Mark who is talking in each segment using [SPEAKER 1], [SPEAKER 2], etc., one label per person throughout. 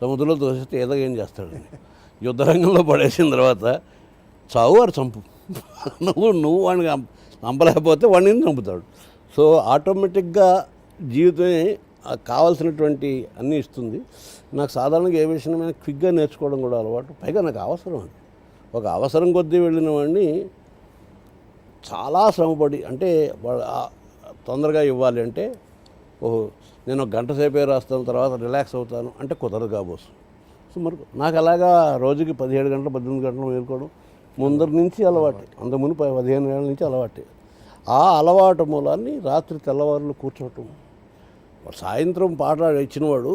[SPEAKER 1] సముద్రంలో తోసేస్తే ఏదో ఏం చేస్తాడని. యుద్ధరంగంలో పడేసిన తర్వాత చావు వాడు చంపు, నువ్వు వాడిని చంపలేకపోతే వాడిని చంపుతాడు. సో ఆటోమేటిక్గా జీవితమే కావాల్సినటువంటి అన్నీ ఇస్తుంది. నాకు సాధారణంగా ఏ విషయమైనా క్విక్గా నేర్చుకోవడం కూడా అలవాటు. పైగా నాకు అవసరం అది. ఒక అవసరం కొద్దీ వెళ్ళిన వాడిని చాలా శ్రమపడి, అంటే తొందరగా ఇవ్వాలి అంటే నేను ఒక గంట సేపే రాస్తాను తర్వాత రిలాక్స్ అవుతాను అంటే కుదరదు కాబోసు. సో మరి నాకు అలాగా రోజుకి 17 గంటలు 18 గంటలు మేలుకోవడం ముందరి నుంచి అలవాటు, అంతకుముందు 15 ఏళ్ళ నుంచి అలవాటే. ఆ అలవాటు మూలాన్ని రాత్రి తెల్లవారులు కూర్చోవటం, సాయంత్రం పాట ఇచ్చినవాడు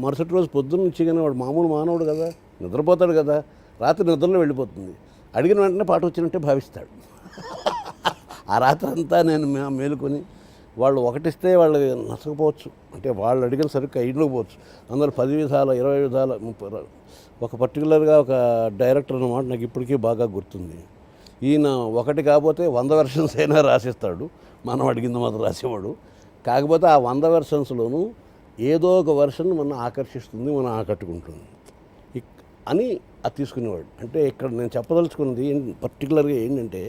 [SPEAKER 1] మరుసటి రోజు పొద్దున్న నుంచి కానీ వాడు మామూలు మానవుడు కదా, నిద్రపోతాడు కదా, రాత్రి నిద్రలో వెళ్ళిపోతుంది. అడిగిన వెంటనే పాట వచ్చినట్టే భావిస్తాడు. ఆ రాత్రి అంతా నేను మేలుకొని వాళ్ళు ఒకటిస్తే వాళ్ళు నచ్చకపోవచ్చు, అంటే వాళ్ళు అడిగిన సరుకు ఇళ్ళకపోవచ్చు. అందరూ 10 విధాల 20 విధాల 30 ఒక పర్టికులర్గా ఒక డైరెక్టర్ అన్నమాట నాకు ఇప్పటికీ బాగా గుర్తుంది. ఈయన ఒకటి కాకపోతే 100 వెర్షన్స్ అయినా రాసిస్తాడు, మనం అడిగింది మాత్రం రాసేవాడు. కాకపోతే ఆ 100 వెర్షన్స్లోనూ ఏదో ఒక వెర్షన్ మనం ఆకర్షిస్తుంది, మనం ఆకట్టుకుంటుంది అని అది తీసుకునేవాడు. అంటే ఇక్కడ నేను చెప్పదలుచుకున్నది పర్టికులర్గా ఏంటంటే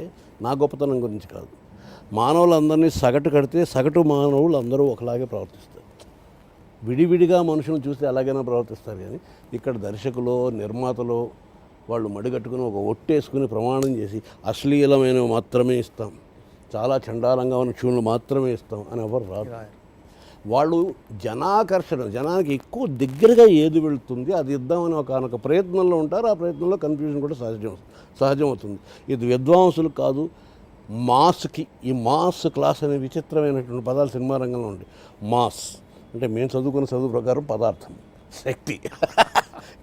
[SPEAKER 1] నా గొప్పతనం గురించి కాదు, మానవులందరినీ సగటు కడితే సగటు మానవులు అందరూ ఒకలాగే ప్రవర్తిస్తారు. విడివిడిగా మనుషులను చూస్తే అలాగైనా ప్రవర్తిస్తారు. కానీ ఇక్కడ దర్శకులు నిర్మాతలు వాళ్ళు మడిగట్టుకుని ఒక ఒట్టేసుకుని ప్రమాణం చేసి అశ్లీలమైనవి మాత్రమే ఇస్తాం, చాలా చండాలంగా ఉన్న ట్యూన్లు మాత్రమే ఇస్తాం అని ఎవరు రాదు. వాళ్ళు జనాకర్షణ, జనానికి ఎక్కువ దగ్గరగా ఏది వెళుతుంది అది ఇద్దామని ఒక ప్రయత్నంలో ఉంటారు. ఆ ప్రయత్నంలో కన్ఫ్యూజన్ కూడా సహజమవుతుంది. ఇది విద్వాంసులు కాదు, మాస్కి, ఈ మాస్ క్లాస్ అనే విచిత్రమైనటువంటి పదాలు సినిమా రంగంలో ఉంటాయి. మాస్ అంటే మేము చదువుకున్న చదువు ప్రకారం పదార్థం, శక్తి.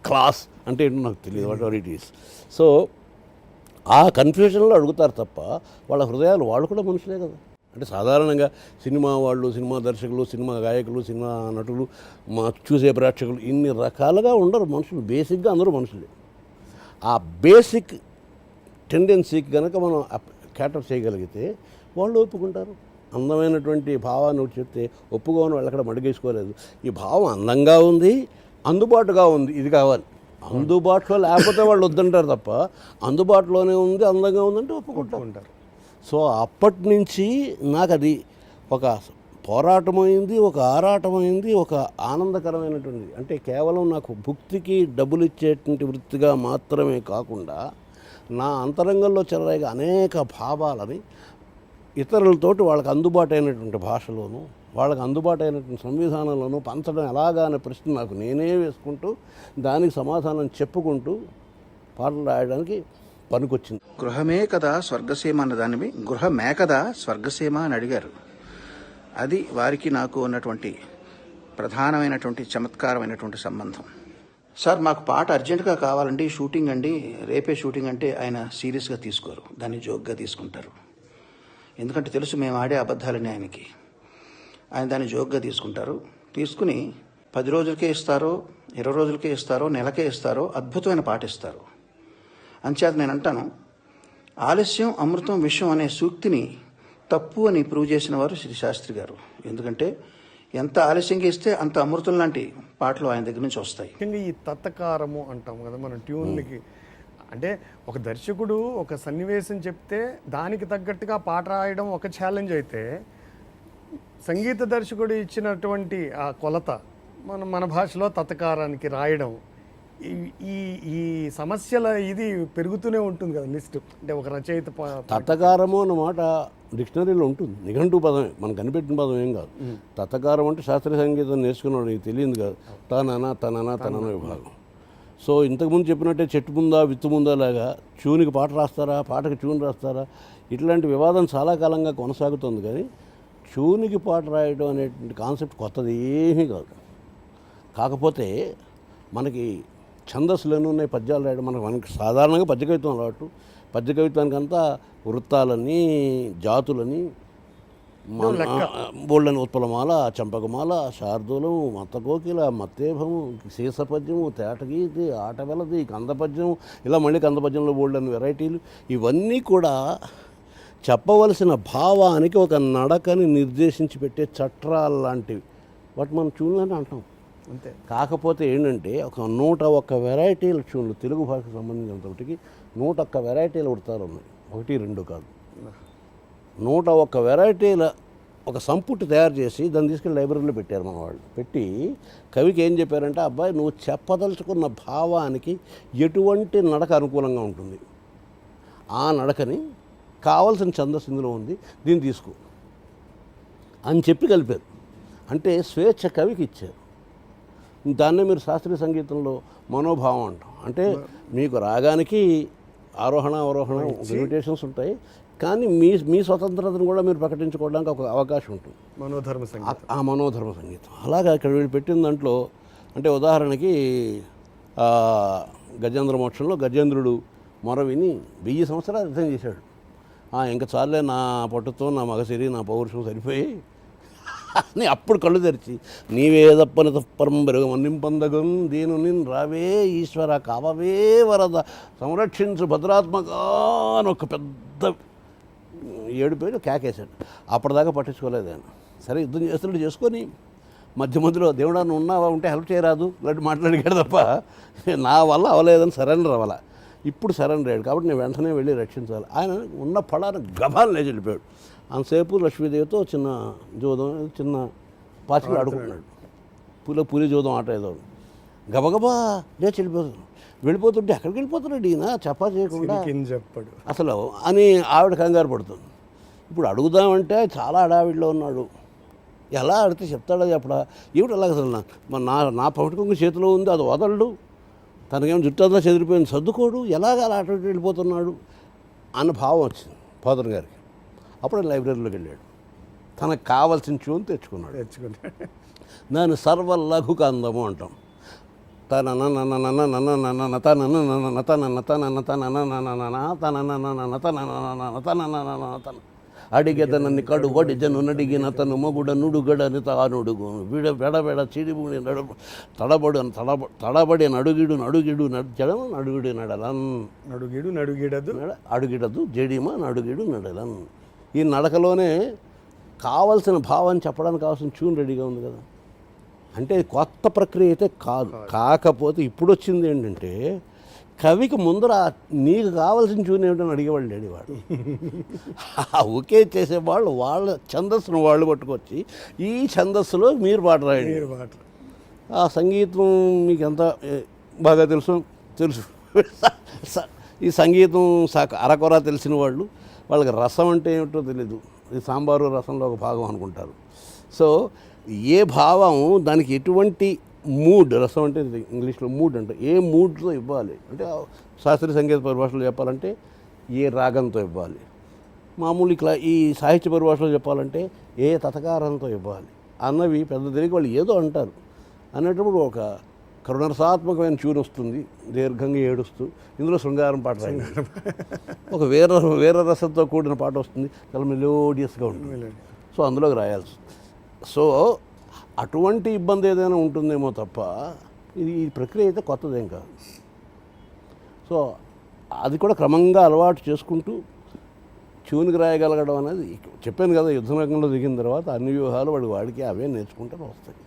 [SPEAKER 1] క్లాస్ అంటే ఏంటో నాకు తెలియదు, what ever it is. So ఆ కన్ఫ్యూజన్లో అడుగుతారు తప్ప వాళ్ళ హృదయాలు వాళ్ళు కూడా మనుషులే కదా. అంటే సాధారణంగా సినిమా వాళ్ళు, సినిమా దర్శకులు, సినిమా గాయకులు, సినిమా నటులు, చూసే ప్రేక్షకులు ఇన్ని రకాలుగా ఉండరు మనుషులు. బేసిక్గా అందరూ మనుషులే. ఆ బేసిక్ టెండెన్సీకి కనుక మనం క్యాటర్ చేయగలిగితే వాళ్ళు ఒప్పుకుంటారు. అందమైనటువంటి భావాన్ని చెప్తే ఒప్పుకోని వాళ్ళు అక్కడ మడిగేసుకోలేదు. ఈ భావం అందంగా ఉంది, అందుబాటుగా ఉంది, ఇది కావాలి. అందుబాటులో లేకపోతే వాళ్ళు వద్దంటారు తప్ప అందుబాటులోనే ఉంది, అందంగా ఉందంటే ఒప్పుకుంటారు. సో అప్పటి నుంచి నాకు అది ఒక పోరాటమైంది, ఒక ఆరాటమైంది, ఒక ఆనందకరమైనటువంటిది. అంటే కేవలం నాకు భుక్తికి డబ్బులు ఇచ్చేటువంటి వృత్తిగా మాత్రమే కాకుండా నా అంతరంగంలో చెలరేగే అనేక భావాలని ఇతరులతోటి వాళ్ళకి అందుబాటు అయినటువంటి భాషలోను, వాళ్ళకి అందుబాటు అయినటువంటి సంవిధానంలోనూ పంచడం ఎలాగా అనే ప్రశ్న నాకు నేనే వేసుకుంటూ దానికి సమాధానం చెప్పుకుంటూ పాటలు రాయడానికి పనికొచ్చింది.
[SPEAKER 2] గృహమే కదా స్వర్గసీమ అన్నదానివి గృహమే కదా స్వర్గసీమ అని అడిగారు. అది వారికి నాకు ఉన్నటువంటి ప్రధానమైనటువంటి చమత్కారమైనటువంటి సంబంధం. సార్ మాకు పాట అర్జెంటుగా కావాలండి, షూటింగ్ అండి, రేపే షూటింగ్ అంటే ఆయన సీరియస్గా తీసుకోరు, దాన్ని జోక్గా తీసుకుంటారు. ఎందుకంటే తెలుసు మేము ఆడే అబద్ధాలని ఆయనకి. ఆయన దాన్ని జోక్గా తీసుకుంటారు. తీసుకుని 10 రోజులకే ఇస్తారో 20 రోజులకే ఇస్తారో నెలకే ఇస్తారో అద్భుతమైన పాట ఇస్తారు. అంచేత నేను అంటాను, ఆలస్యం అమృతం విషయం అనే సూక్తిని తప్పు అని ప్రూవ్ చేసిన వారు శ్రీ శాస్త్రి గారు. ఎందుకంటే ఎంత ఆలస్యంగా ఇస్తే అంత అమృతం లాంటి పాటలు ఆయన దగ్గర నుంచి వస్తాయి.
[SPEAKER 3] ఈ తత్తకారము అంటాం కదా మనం ట్యూన్లకి. అంటే ఒక దర్శకుడు ఒక సన్నివేశం చెప్తే దానికి తగ్గట్టుగా పాట రాయడం ఒక ఛాలెంజ్ అయితే, సంగీత దర్శకుడు ఇచ్చినటువంటి ఆ కొలత మన భాషలో తత్తకారానికి రాయడం, ఈ సమస్యల ఇది పెరుగుతూనే ఉంటుంది కదా లిస్ట్. అంటే ఒక రచయిత
[SPEAKER 1] తత్తకారము అన్నమాట డిక్షనరీలో ఉంటుంది, నిఘంటు పదమే, మనకు కనిపెట్టిన పదం ఏం కాదు. తత్తకారం అంటే శాస్త్రీయ సంగీతం నేర్చుకున్నాడు, నీకు తెలియదు కాదు, తనన విభాగం. సో ఇంతకుముందు చెప్పినట్టే చెట్టు ముందా విత్తు ముందా లాగా ట్యూన్కి పాట రాస్తారా, పాటకి ట్యూన్ రాస్తారా, ఇట్లాంటి వివాదం చాలా కాలంగా కొనసాగుతుంది. కానీ ట్యూన్కి పాట రాయడం అనేటువంటి కాన్సెప్ట్ కొత్తది ఏమీ కాదు. కాకపోతే మనకి ఛందస్సులు ఉన్నాయి, పద్యాలు రాయడం మనకి సాధారణంగా పద్య కవిత్వం అలవాటు. పద్య కవిత్వానికంతా వృత్తాలని, జాతులని, బోళ్ళని ఉత్పలమాల, చంపకమాల, శార్దూలము, మత్తకోకిల, మత్తేభము, శీర్షపద్యము, తేటగీతి, ఆటవెలది, కందపద్యము, ఇలా మళ్ళీ కందపద్యంలో బోళ్ళని వెరైటీలు. ఇవన్నీ కూడా చెప్పవలసిన భావానికి ఒక నడకని నిర్దేశించి పెట్టే చట్రాలు లాంటివి. వాటి మనం ట్యూన్లని అంటాం.
[SPEAKER 3] అంతే.
[SPEAKER 1] కాకపోతే ఏంటంటే ఒక 101 వెరైటీల ట్యూన్లు తెలుగు భాషకు సంబంధించినంతటికి 101 వెరైటీల ఉడతారు ఉన్నాయి, 1-2 కాదు. 101 వెరైటీల ఒక సంపుటి తయారు చేసి దాన్ని తీసుకెళ్ళి లైబ్రరీలో పెట్టారు మన వాళ్ళు. పెట్టి కవికి ఏం చెప్పారంటే, అబ్బాయి నువ్వు చెప్పదలుచుకున్న భావానికి ఎటువంటి నడక అనుకూలంగా ఉంటుంది, ఆ నడకని కావలసిన ఛందస్సు ఇందులో ఉంది, దీన్ని తీసుకో అని చెప్పి కలిపారు. అంటే స్వేచ్ఛ కవికి ఇచ్చారు. దాన్నే మీరు శాస్త్రీయ సంగీతంలో మనోభావం అంటాం. అంటే మీకు రాగానికి ఆరోహణ అవరోహణ లిమిటేషన్స్ ఉంటాయి, కానీ మీ స్వతంత్రతను కూడా మీరు ప్రకటించుకోవడానికి ఒక అవకాశం ఉంటుంది,
[SPEAKER 3] మనోధర్మ సంగీతం.
[SPEAKER 1] ఆ మనోధర్మ సంగీతం. అలాగా ఇక్కడ వీళ్ళు పెట్టిన దాంట్లో అంటే ఉదాహరణకి గజేంద్ర మోక్షంలో గజేంద్రుడు మొర విని 1000 సంవత్సరాలు అర్థం చేశాడు. ఇంకా చాలే నా పట్టుతో నా మగసిరి నా పౌరుషం సరిపోయి అని అప్పుడు కళ్ళు తెరిచి నీవేదప్పని తప్పరం పెరుగు మన్నింపందగం దీను నిన్ రావే ఈశ్వర కావవే వరద సంరక్షించు భద్రాత్మగా అని ఒక పెద్ద 7 పేరు కేకేశాడు. అప్పటిదాకా పట్టించుకోలేదు ఆయన. సరే యుద్ధం చేస్తున్నట్టు చేసుకొని మధ్యలో దేవుడా నువ్వు ఉన్నావా, ఉంటే హెల్ప్ చేయరాదు ఇలాంటి మాట్లాడిగాడు తప్ప నా వల్ల అవలేదని సరెండర్ అవ్వాల. ఇప్పుడు సరెండర్ అయ్యాడు కాబట్టి నేను వెంటనే వెళ్ళి రక్షించాలి. ఆయన ఉన్న పడాన్ని గబాలు లేచి వెళ్ళిపోయాడు. అంతసేపు లక్ష్మీదేవితో చిన్న జోదం చిన్న పాచికలు ఆడుకుంటున్నాడు, పులి జోదం ఆట ఏదో. గబగబా లేచి వెళ్ళిపోతుంటే ఎక్కడికి వెళ్ళిపోతున్నాడు ఈయన చెప్పా చేయకుండా
[SPEAKER 3] చెప్పాడు
[SPEAKER 1] అసలు అని ఆవిడ కంగారు పడుతుంది. ఇప్పుడు అడుగుదామంటే చాలా హడావిడిలో ఉన్నాడు, ఎలా అడిగితే చెప్తాడో చెప్పడా, ఏమిటి అలాగ అసలు నా పట్టుకొంగ చేతిలో ఉంది, అది వదలడు, తనకేమో జుట్టంతా చెదిరిపోయింది, సర్దుకోడు, ఎలాగ అలా అటు వెళ్ళిపోతున్నాడు అన్న భావం వచ్చింది ఫాదర్ గారికి. అప్పుడు లైబ్రరీలోకి వెళ్ళాడు, తనకు కావాల్సిన ట్యూన్ తెచ్చుకున్నాడు. దాన్ని సర్వ లఘు కందము అంటాం. అడిగెదనని కడుగొడి జను నడిగిన తను మొగుడ నుడుగడని తానుడుగు వెడబెడ చిడిబుడి తడబడి నడుగిడు జడమ నడుగిడు నడలన్ అడుగిడదు జడిమ నడుగిడు నడలన్. ఈ నడకలోనే కావలసిన భావాన్ని చెప్పడానికి కావాల్సిన ట్యూన్ రెడీగా ఉంది కదా. అంటే కొత్త ప్రక్రియ అయితే కాదు. కాకపోతే ఇప్పుడు వచ్చింది ఏంటంటే కవికి ముందర నీకు కావాల్సిన ట్యూన్ ఏమిటని అడిగేవాళ్ళు లేడు వాడు. ఓకే చేసేవాళ్ళు వాళ్ళ ఛందస్సును వాళ్ళు పట్టుకొచ్చి ఈ ఛందస్సులో మీరు పాట రాయండి. ఆ సంగీతం మీకు ఎంత బాగా తెలుసు ఈ సంగీతం అరకొర తెలిసిన వాళ్ళు, వాళ్ళకి రసం అంటే ఏమిటో తెలీదు, ఈ సాంబారు రసంలో ఒక భాగం అనుకుంటారు. సో ఏ భావం దానికి ఎటువంటి మూడ్, రసం అంటే ఇంగ్లీష్లో మూడ్ అంటే ఏ మూడ్తో ఇవ్వాలి అంటే శాస్త్రీయ సంగీత పరిభాషలో చెప్పాలంటే ఏ రాగంతో ఇవ్వాలి, మామూలు ఈ సాహిత్య పరిభాషలో చెప్పాలంటే ఏ తతకారంతో ఇవ్వాలి అన్నవి పెద్ద తెలియక వాళ్ళు ఏదో అంటారు. అనేటప్పుడు ఒక కరుణరసాత్మకమైన ట్యూన్ వస్తుంది, దీర్ఘంగా ఏడుస్తూ, ఇందులో శృంగారం పాట రాయండి. ఒక వేరే రసంతో కూడిన పాట వస్తుంది, చాలా మెలోడియస్గా ఉంటుంది, సో అందులోకి రాయాల్సి. సో అటువంటి ఇబ్బంది ఏదైనా ఉంటుందేమో తప్ప ఈ ప్రక్రియ అయితే కొత్తదేం కాదు. సో అది కూడా క్రమంగా అలవాటు చేసుకుంటూ ట్యూన్కి రాయగలగడం అనేది చెప్పాను కదా, యుద్ధ రంగంలో దిగిన తర్వాత అన్ని వ్యూహాలు వాడికి అవే నేర్చుకుంటే వస్తాయి.